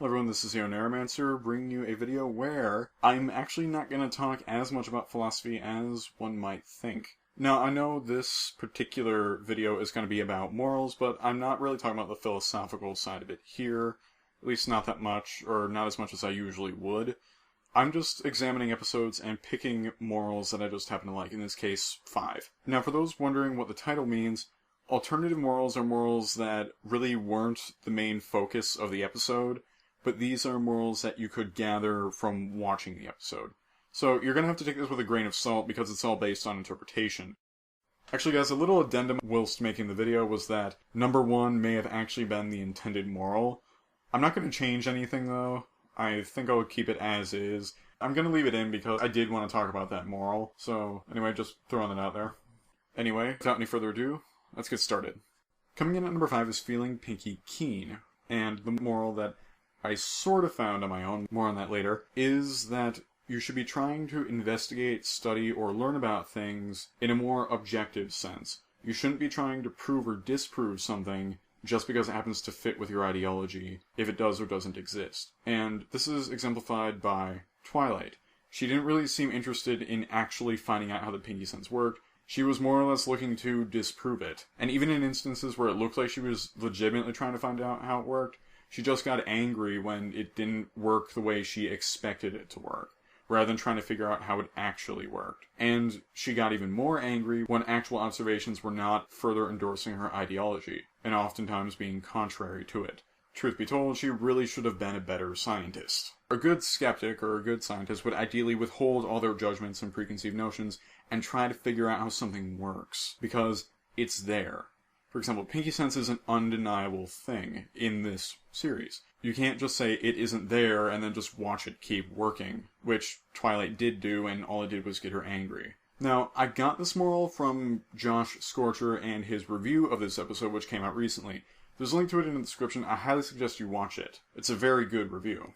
Hello everyone, this is the Neuromancer, bringing you a video where I'm actually not going to talk as much about philosophy as one might think. Now, I know this particular video is going to be about morals, but I'm not really talking about the philosophical side of it here, at least not that much, or not as much as I usually would. I'm just examining episodes and picking morals that I just happen to like, in this case, 5. Now, for those wondering what the title means, alternative morals are morals that really weren't the main focus of the episode, but these are morals that you could gather from watching the episode. So you're going to have to take this with a grain of salt because it's all based on interpretation. Actually guys, a little addendum whilst making the video was that number 1 may have actually been the intended moral. I'm not going to change anything though. I think I'll keep it as is. I'm going to leave it in because I did want to talk about that moral. So anyway, just throwing that out there. Anyway, without any further ado, let's get started. Coming in at number 5 is feeling Pinkie keen. And the moral that I sort of found on my own, more on that later, is that you should be trying to investigate, study, or learn about things in a more objective sense. You shouldn't be trying to prove or disprove something just because it happens to fit with your ideology, if it does or doesn't exist. And this is exemplified by Twilight. She didn't really seem interested in actually finding out how the Pinkie sense worked. She was more or less looking to disprove it. And even in instances where it looked like she was legitimately trying to find out how it worked, she just got angry when it didn't work the way she expected it to work, rather than trying to figure out how it actually worked. And she got even more angry when actual observations were not further endorsing her ideology, and oftentimes being contrary to it. Truth be told, she really should have been a better scientist. A good skeptic or a good scientist would ideally withhold all their judgments and preconceived notions and try to figure out how something works, because it's there. For example, Pinkie sense is an undeniable thing in this series. You can't just say it isn't there and then just watch it keep working, which Twilight did do, and all it did was get her angry. Now, I got this moral from Josh Scorcher and his review of this episode, which came out recently. There's a link to it in the description. I highly suggest you watch it. It's a very good review.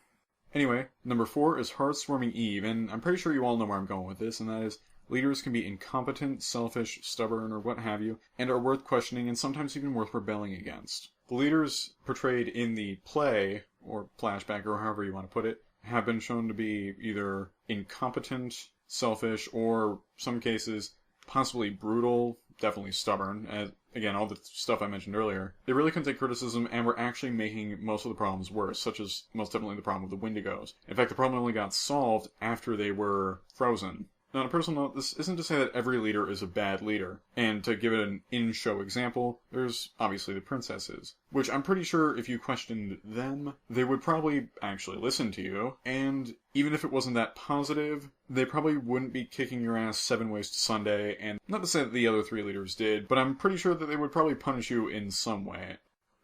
Anyway, number 4 is Hearth-Swarming Eve, and I'm pretty sure you all know where I'm going with this, and that is, leaders can be incompetent, selfish, stubborn, or what have you, and are worth questioning and sometimes even worth rebelling against. The leaders portrayed in the play, or flashback, or however you want to put it, have been shown to be either incompetent, selfish, or, some cases, possibly brutal, definitely stubborn, as, again, all the stuff I mentioned earlier. They really couldn't take criticism and were actually making most of the problems worse, such as most definitely the problem with the Wendigos. In fact, the problem only got solved after they were frozen. Now, on a personal note, this isn't to say that every leader is a bad leader, and to give it an in-show example, there's obviously the princesses, which I'm pretty sure if you questioned them, they would probably actually listen to you, and even if it wasn't that positive, they probably wouldn't be kicking your ass 7 ways to Sunday, and not to say that the other 3 leaders did, but I'm pretty sure that they would probably punish you in some way.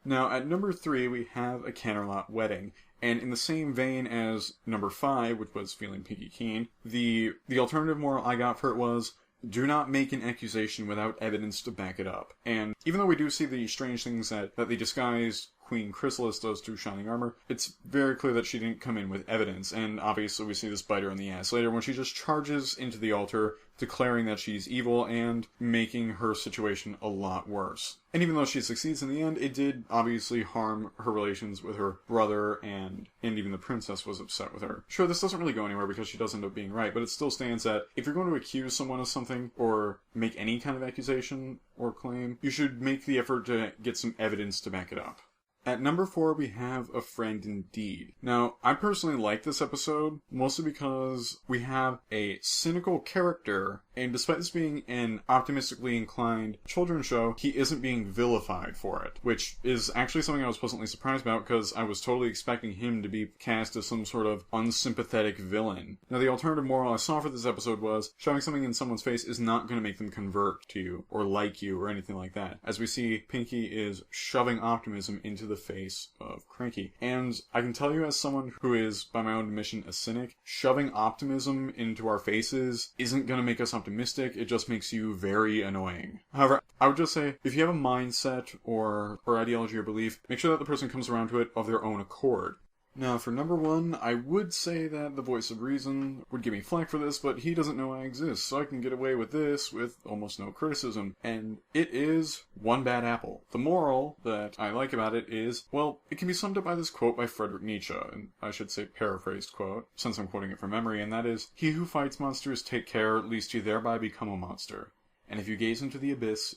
Now, at number 3, we have a Canterlot wedding. And in the same vein as number 5, which was feeling Pinkie keen, the alternative moral I got for it was, do not make an accusation without evidence to back it up. And even though we do see the strange things that the disguised Queen Chrysalis does to Shining Armor, it's very clear that she didn't come in with evidence, and obviously we see this bite her in the ass later when she just charges into the altar, declaring that she's evil and making her situation a lot worse. And even though she succeeds in the end, it did obviously harm her relations with her brother, and even the princess was upset with her. Sure, this doesn't really go anywhere because she does end up being right, but it still stands that if you're going to accuse someone of something, or make any kind of accusation or claim, you should make the effort to get some evidence to back it up. At number 4, we have A Friend Indeed. Now, I personally like this episode, mostly because we have a cynical character, and despite this being an optimistically inclined children's show, he isn't being vilified for it, which is actually something I was pleasantly surprised about, because I was totally expecting him to be cast as some sort of unsympathetic villain. Now, the alternative moral I saw for this episode was, shoving something in someone's face is not going to make them convert to you, or like you, or anything like that. As we see, Pinkie is shoving optimism into the face of Cranky. And I can tell you as someone who is, by my own admission, a cynic, shoving optimism into our faces isn't going to make us optimistic, it just makes you very annoying. However, I would just say, if you have a mindset or ideology or belief, make sure that the person comes around to it of their own accord. Now, for number one, I would say that the voice of reason would give me flack for this, but he doesn't know I exist, so I can get away with this with almost no criticism. And it is one bad apple. The moral that I like about it is, well, it can be summed up by this quote by Friedrich Nietzsche, and I should say paraphrased quote, since I'm quoting it from memory, and that is, "He who fights monsters take care lest you thereby become a monster. And if you gaze into the abyss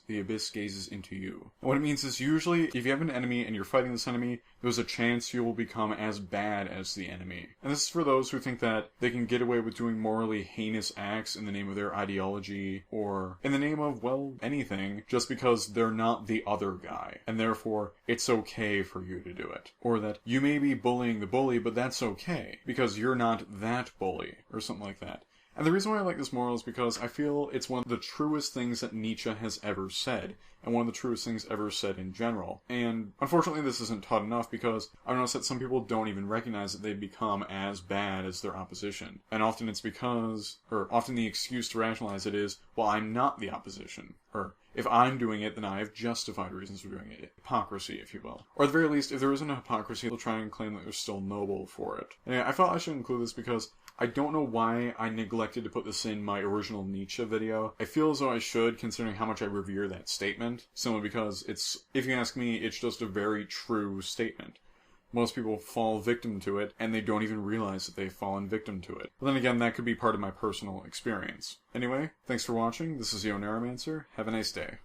gazes into you." And what it means is usually, if you have an enemy and you're fighting this enemy, there's a chance you will become as bad as the enemy. And this is for those who think that they can get away with doing morally heinous acts in the name of their ideology, or in the name of, well, anything, just because they're not the other guy. And therefore, it's okay for you to do it. Or that you may be bullying the bully, but that's okay, because you're not that bully, or something like that. And the reason why I like this moral is because I feel it's one of the truest things that Nietzsche has ever said, and one of the truest things ever said in general. And unfortunately this isn't taught enough because I've noticed that some people don't even recognize that they've become as bad as their opposition. And often it's because, or often the excuse to rationalize it is, well, I'm not the opposition. Or, if I'm doing it, then I have justified reasons for doing it. Hypocrisy, if you will. Or at the very least, if there isn't a hypocrisy, they'll try and claim that they're still noble for it. And I felt I should include this because I don't know why I neglected to put this in my original Nietzsche video. I feel as though I should, considering how much I revere that statement. Simply because it's, if you ask me, it's just a very true statement. Most people fall victim to it, and they don't even realize that they've fallen victim to it. But then again, that could be part of my personal experience. Anyway, thanks for watching. This is Yo Neuromancer. Have a nice day.